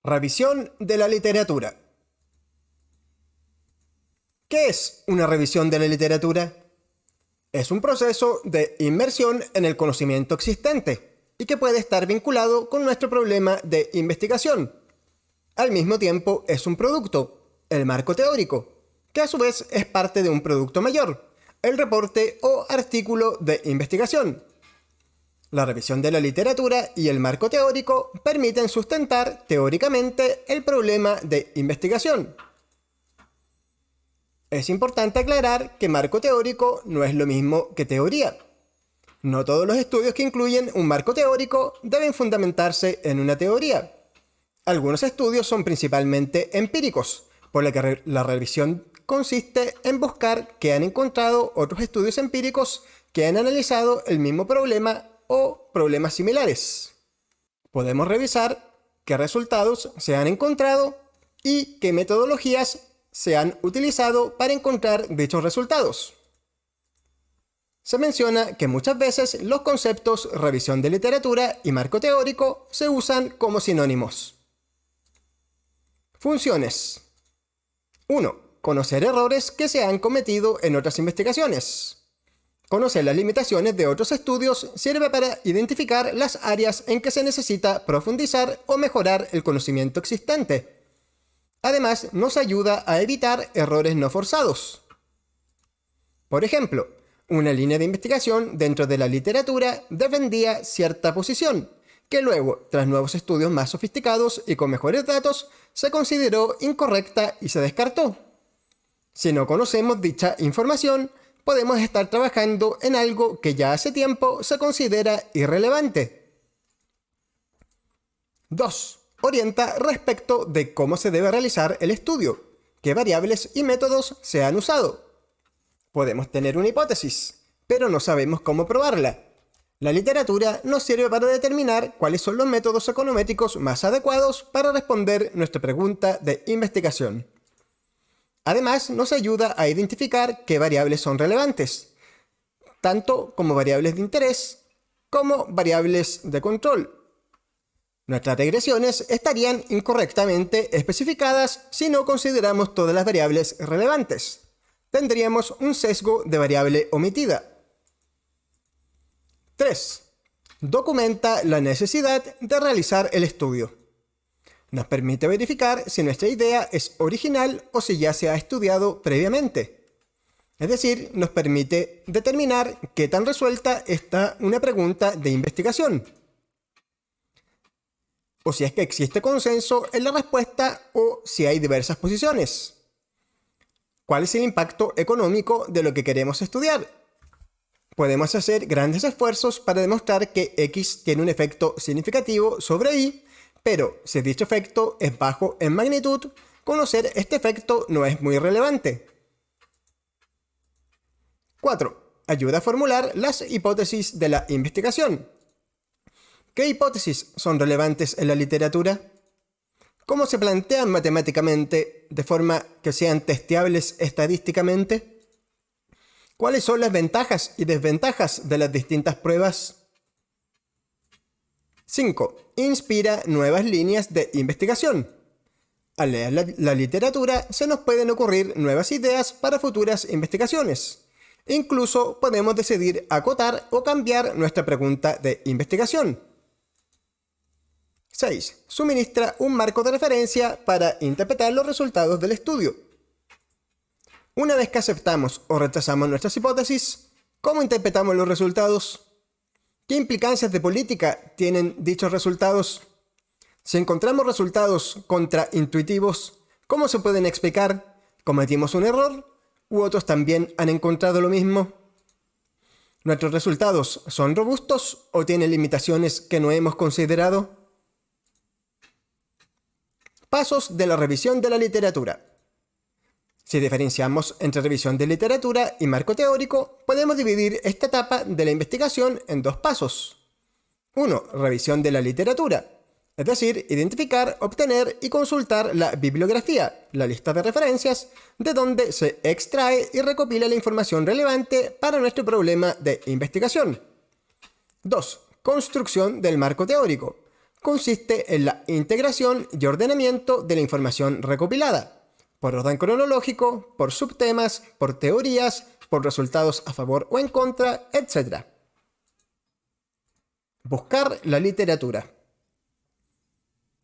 Revisión de la literatura. ¿Qué es una revisión de la literatura? Es un proceso de inmersión en el conocimiento existente y que puede estar vinculado con nuestro problema de investigación. Al mismo tiempo es un producto, el marco teórico, que a su vez es parte de un producto mayor, el reporte o artículo de investigación. La revisión de la literatura y el marco teórico permiten sustentar teóricamente el problema de investigación. Es importante aclarar que marco teórico no es lo mismo que teoría. No todos los estudios que incluyen un marco teórico deben fundamentarse en una teoría. Algunos estudios son principalmente empíricos, por lo que la revisión consiste en buscar que han encontrado otros estudios empíricos que han analizado el mismo problema o problemas similares. Podemos revisar qué resultados se han encontrado y qué metodologías se han utilizado para encontrar dichos resultados. Se menciona que muchas veces los conceptos revisión de literatura y marco teórico se usan como sinónimos. Funciones. 1. Conocer errores que se han cometido en otras investigaciones. Conocer las limitaciones de otros estudios sirve para identificar las áreas en que se necesita profundizar o mejorar el conocimiento existente. Además, nos ayuda a evitar errores no forzados. Por ejemplo, una línea de investigación dentro de la literatura defendía cierta posición, que luego, tras nuevos estudios más sofisticados y con mejores datos, se consideró incorrecta y se descartó. Si no conocemos dicha información, podemos estar trabajando en algo que ya hace tiempo se considera irrelevante. 2. Orienta respecto de cómo se debe realizar el estudio, qué variables y métodos se han usado. Podemos tener una hipótesis, pero no sabemos cómo probarla. La literatura nos sirve para determinar cuáles son los métodos econométricos más adecuados para responder nuestra pregunta de investigación. Además, nos ayuda a identificar qué variables son relevantes, tanto como variables de interés como variables de control. Nuestras regresiones estarían incorrectamente especificadas si no consideramos todas las variables relevantes. Tendríamos un sesgo de variable omitida. 3. Documenta la necesidad de realizar el estudio. Nos permite verificar si nuestra idea es original o si ya se ha estudiado previamente. Es decir, nos permite determinar qué tan resuelta está una pregunta de investigación, o si es que existe consenso en la respuesta o si hay diversas posiciones. ¿Cuál es el impacto económico de lo que queremos estudiar? Podemos hacer grandes esfuerzos para demostrar que X tiene un efecto significativo sobre Y, pero si dicho efecto es bajo en magnitud, conocer este efecto no es muy relevante. 4. Ayuda a formular las hipótesis de la investigación. ¿Qué hipótesis son relevantes en la literatura? ¿Cómo se plantean matemáticamente de forma que sean testeables estadísticamente? ¿Cuáles son las ventajas y desventajas de las distintas pruebas? 5. Inspira nuevas líneas de investigación. Al leer la literatura se nos pueden ocurrir nuevas ideas para futuras investigaciones. Incluso podemos decidir acotar o cambiar nuestra pregunta de investigación. 6. Suministra un marco de referencia para interpretar los resultados del estudio. Una vez que aceptamos o rechazamos nuestras hipótesis, ¿cómo interpretamos los resultados? ¿Qué implicancias de política tienen dichos resultados? Si encontramos resultados contraintuitivos, ¿cómo se pueden explicar? ¿Cometimos un error? ¿U otros también han encontrado lo mismo? ¿Nuestros resultados son robustos o tienen limitaciones que no hemos considerado? Pasos de la revisión de la literatura. Si diferenciamos entre revisión de literatura y marco teórico, podemos dividir esta etapa de la investigación en dos pasos. 1. Revisión de la literatura, es decir, identificar, obtener y consultar la bibliografía, la lista de referencias, de donde se extrae y recopila la información relevante para nuestro problema de investigación. 2. Construcción del marco teórico. consiste en la integración y ordenamiento de la información recopilada, por orden cronológico, por subtemas, por teorías, por resultados a favor o en contra, etc. Buscar la literatura.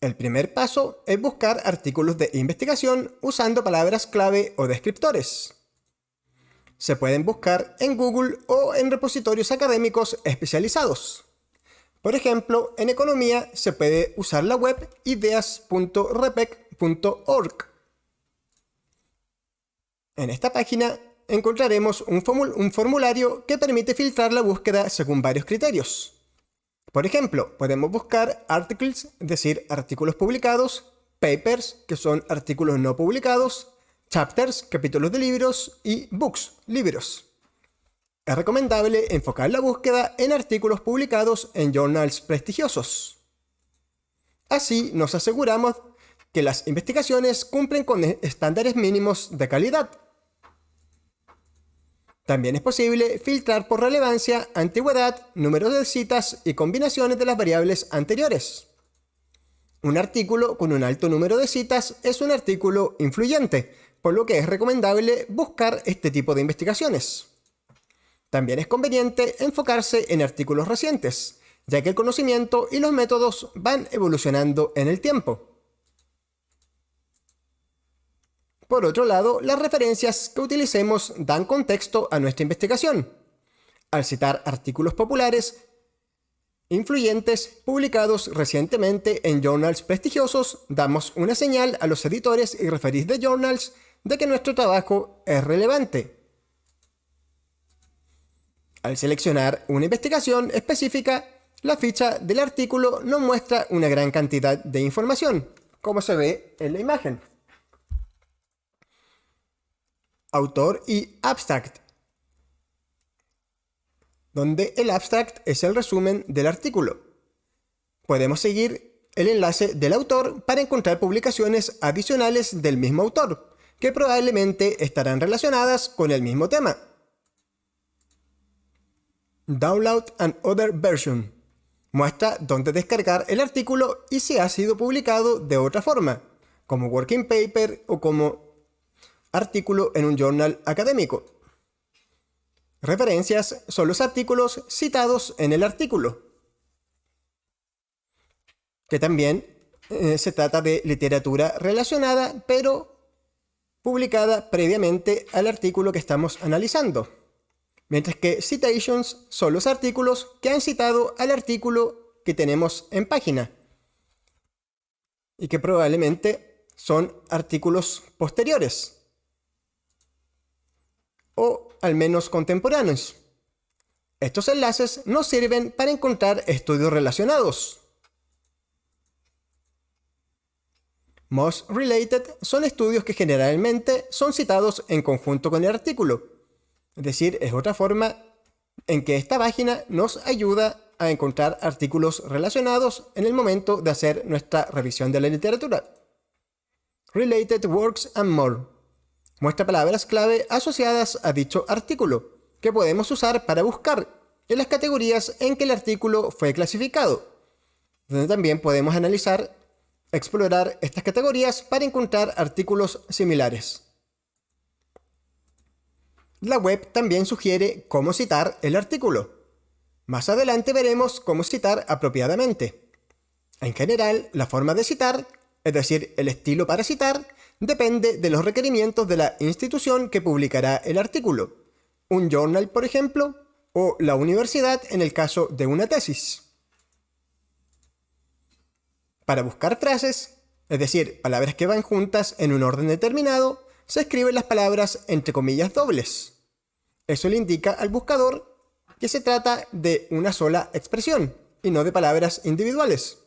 El primer paso es buscar artículos de investigación usando palabras clave o descriptores. Se pueden buscar en Google o en repositorios académicos especializados. Por ejemplo, en economía se puede usar la web ideas.repec.org. En esta página encontraremos un formulario que permite filtrar la búsqueda según varios criterios. Por ejemplo, podemos buscar articles, es decir, artículos publicados, papers, que son artículos no publicados, chapters, capítulos de libros, y books, libros. Es recomendable enfocar la búsqueda en artículos publicados en journals prestigiosos. Así nos aseguramos que las investigaciones cumplen con estándares mínimos de calidad. También es posible filtrar por relevancia, antigüedad, número de citas y combinaciones de las variables anteriores. Un artículo con un alto número de citas es un artículo influyente, por lo que es recomendable buscar este tipo de investigaciones. También es conveniente enfocarse en artículos recientes, ya que el conocimiento y los métodos van evolucionando en el tiempo. Por otro lado, las referencias que utilicemos dan contexto a nuestra investigación. Al citar artículos populares, influyentes, publicados recientemente en journals prestigiosos, damos una señal a los editores y referees de journals de que nuestro trabajo es relevante. Al seleccionar una investigación específica, la ficha del artículo nos muestra una gran cantidad de información, como se ve en la imagen. Autor y abstract, donde el abstract es el resumen del artículo. Podemos seguir el enlace del autor para encontrar publicaciones adicionales del mismo autor, que probablemente estarán relacionadas con el mismo tema. Download and Other Version muestra dónde descargar el artículo y si ha sido publicado de otra forma, como working paper o como artículo en un journal académico. Referencias son los artículos citados en el artículo, que también se trata de literatura relacionada, pero publicada previamente al artículo que estamos analizando. Mientras que citations son los artículos que han citado al artículo que tenemos en página y que probablemente son artículos posteriores o al menos contemporáneos. Estos enlaces nos sirven para encontrar estudios relacionados. Most related son estudios que generalmente son citados en conjunto con el artículo. Es decir, es otra forma en que esta página nos ayuda a encontrar artículos relacionados en el momento de hacer nuestra revisión de la literatura. Related works and more muestra palabras clave asociadas a dicho artículo, que podemos usar para buscar en las categorías en que el artículo fue clasificado, donde también podemos explorar estas categorías para encontrar artículos similares. La web también sugiere cómo citar el artículo. Más adelante veremos cómo citar apropiadamente. En general, la forma de citar, es decir, el estilo para citar, depende de los requerimientos de la institución que publicará el artículo, un journal, por ejemplo, o la universidad en el caso de una tesis. Para buscar frases, es decir, palabras que van juntas en un orden determinado, se escriben las palabras entre comillas dobles. Eso le indica al buscador que se trata de una sola expresión y no de palabras individuales.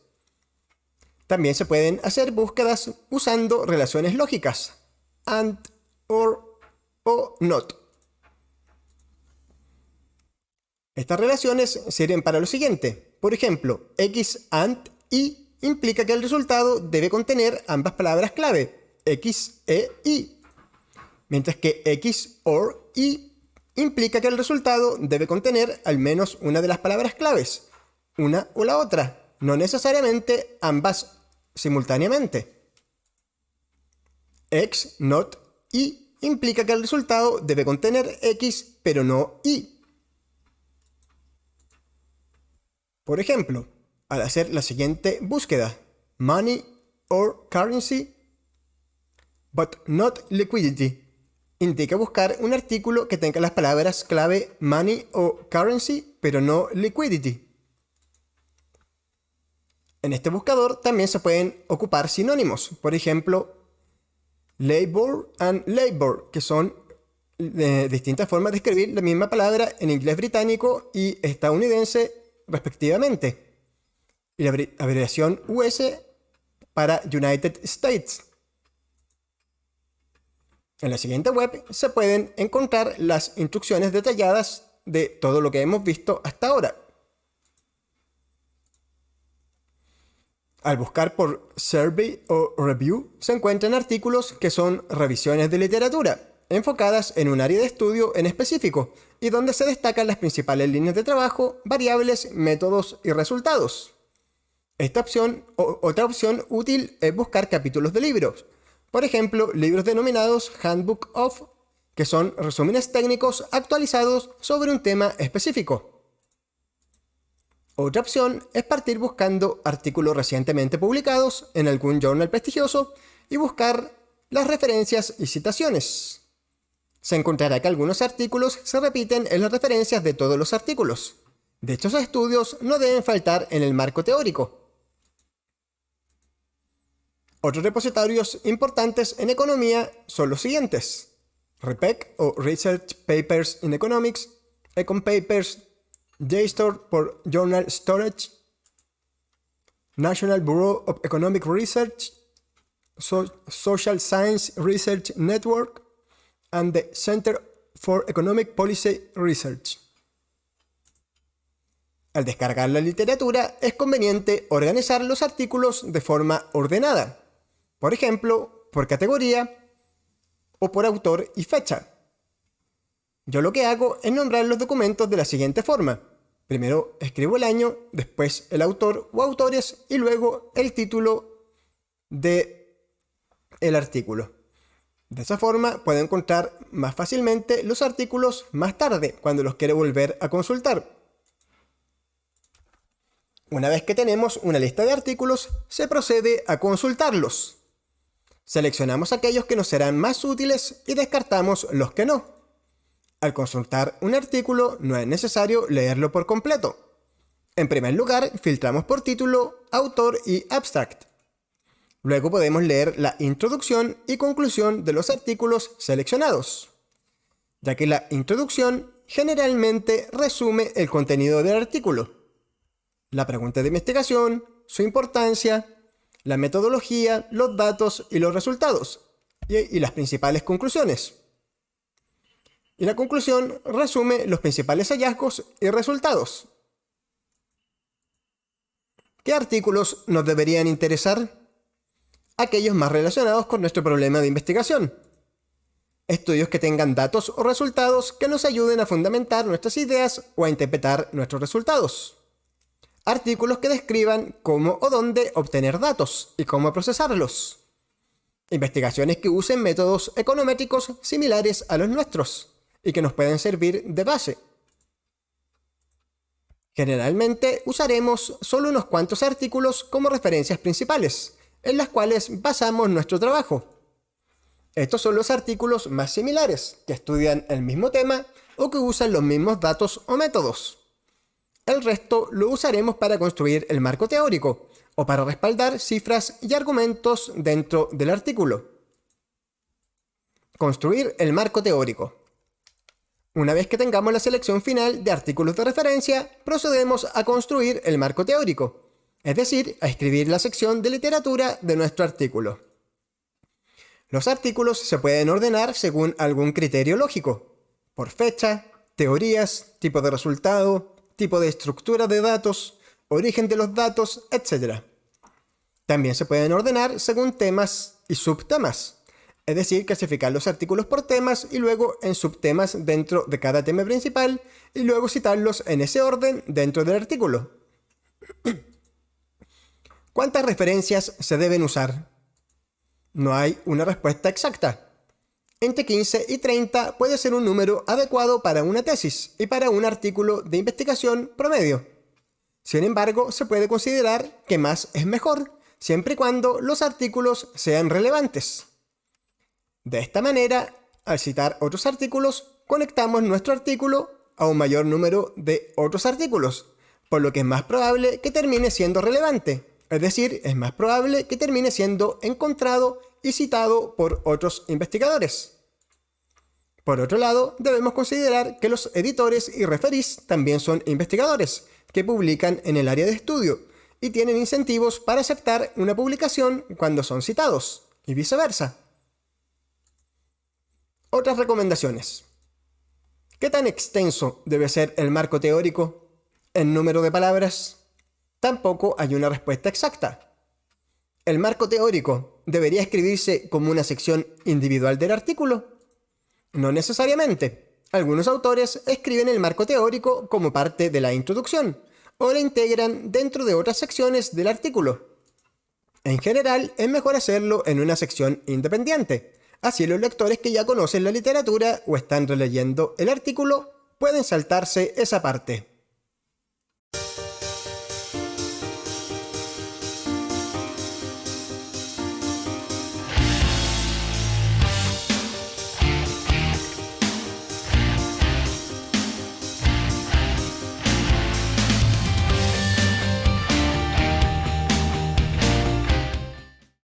También se pueden hacer búsquedas usando relaciones lógicas, and, or o not. Estas relaciones sirven para lo siguiente. Por ejemplo, X and Y implica que el resultado debe contener ambas palabras clave, X e Y. Mientras que X or Y implica que el resultado debe contener al menos una de las palabras claves, una o la otra, no necesariamente ambas simultáneamente. X, not Y implica que el resultado debe contener X, pero no Y. Por ejemplo, al hacer la siguiente búsqueda, money or currency, but not liquidity, indica buscar un artículo que tenga las palabras clave money o currency, pero no liquidity. En este buscador también se pueden ocupar sinónimos, por ejemplo, labor and labor, que son distintas formas de escribir la misma palabra en inglés británico y estadounidense respectivamente, y la abreviación US para United States. En la siguiente web se pueden encontrar las instrucciones detalladas de todo lo que hemos visto hasta ahora. Al buscar por survey o review, se encuentran artículos que son revisiones de literatura, enfocadas en un área de estudio en específico, y donde se destacan las principales líneas de trabajo, variables, métodos y resultados. Otra opción útil es buscar capítulos de libros. Por ejemplo, libros denominados Handbook of, que son resúmenes técnicos actualizados sobre un tema específico. Otra opción es partir buscando artículos recientemente publicados en algún journal prestigioso y buscar las referencias y citaciones. Se encontrará que algunos artículos se repiten en las referencias de todos los artículos. Dichos estudios no deben faltar en el marco teórico. Otros repositorios importantes en economía son los siguientes: RePEc o Research Papers in Economics, Econ Papers, JSTOR por Journal Storage, National Bureau of Economic Research, Social Science Research Network, and the Center for Economic Policy Research. Al descargar la literatura, es conveniente organizar los artículos de forma ordenada, por ejemplo, por categoría o por autor y fecha. Yo lo que hago es nombrar los documentos de la siguiente forma. Primero escribo el año, después el autor o autores y luego el título del artículo. De esa forma puedo encontrar más fácilmente los artículos más tarde cuando los quiero volver a consultar. Una vez que tenemos una lista de artículos, se procede a consultarlos. Seleccionamos aquellos que nos serán más útiles y descartamos los que no. Al consultar un artículo no es necesario leerlo por completo. En primer lugar, filtramos por título, autor y abstract. Luego podemos leer la introducción y conclusión de los artículos seleccionados, ya que la introducción generalmente resume el contenido del artículo, la pregunta de investigación, su importancia, la metodología, los datos y los resultados, y las principales conclusiones. Y la conclusión resume los principales hallazgos y resultados. ¿Qué artículos nos deberían interesar? Aquellos más relacionados con nuestro problema de investigación. Estudios que tengan datos o resultados que nos ayuden a fundamentar nuestras ideas o a interpretar nuestros resultados. Artículos que describan cómo o dónde obtener datos y cómo procesarlos. Investigaciones que usen métodos econométricos similares a los nuestros y que nos pueden servir de base. Generalmente usaremos solo unos cuantos artículos como referencias principales, en las cuales basamos nuestro trabajo. Estos son los artículos más similares, que estudian el mismo tema o que usan los mismos datos o métodos. El resto lo usaremos para construir el marco teórico o para respaldar cifras y argumentos dentro del artículo. Construir el marco teórico. Una vez que tengamos la selección final de artículos de referencia, procedemos a construir el marco teórico, es decir, a escribir la sección de literatura de nuestro artículo. Los artículos se pueden ordenar según algún criterio lógico, por fecha, teorías, tipo de resultado, tipo de estructura de datos, origen de los datos, etc. También se pueden ordenar según temas y subtemas, es decir, clasificar los artículos por temas y luego en subtemas dentro de cada tema principal y luego citarlos en ese orden dentro del artículo. ¿Cuántas referencias se deben usar? No hay una respuesta exacta. Entre 15 y 30 puede ser un número adecuado para una tesis y para un artículo de investigación promedio. Sin embargo, se puede considerar que más es mejor, siempre y cuando los artículos sean relevantes. De esta manera, al citar otros artículos, conectamos nuestro artículo a un mayor número de otros artículos, por lo que es más probable que termine siendo relevante, es decir, es más probable que termine siendo encontrado y citado por otros investigadores. Por otro lado, debemos considerar que los editores y referís también son investigadores, que publican en el área de estudio y tienen incentivos para aceptar una publicación cuando son citados, y viceversa. Otras recomendaciones. ¿Qué tan extenso debe ser el marco teórico? ¿En número de palabras? Tampoco hay una respuesta exacta. ¿El marco teórico debería escribirse como una sección individual del artículo? No necesariamente. Algunos autores escriben el marco teórico como parte de la introducción o la integran dentro de otras secciones del artículo. En general, es mejor hacerlo en una sección independiente. Así los lectores que ya conocen la literatura o están releyendo el artículo pueden saltarse esa parte.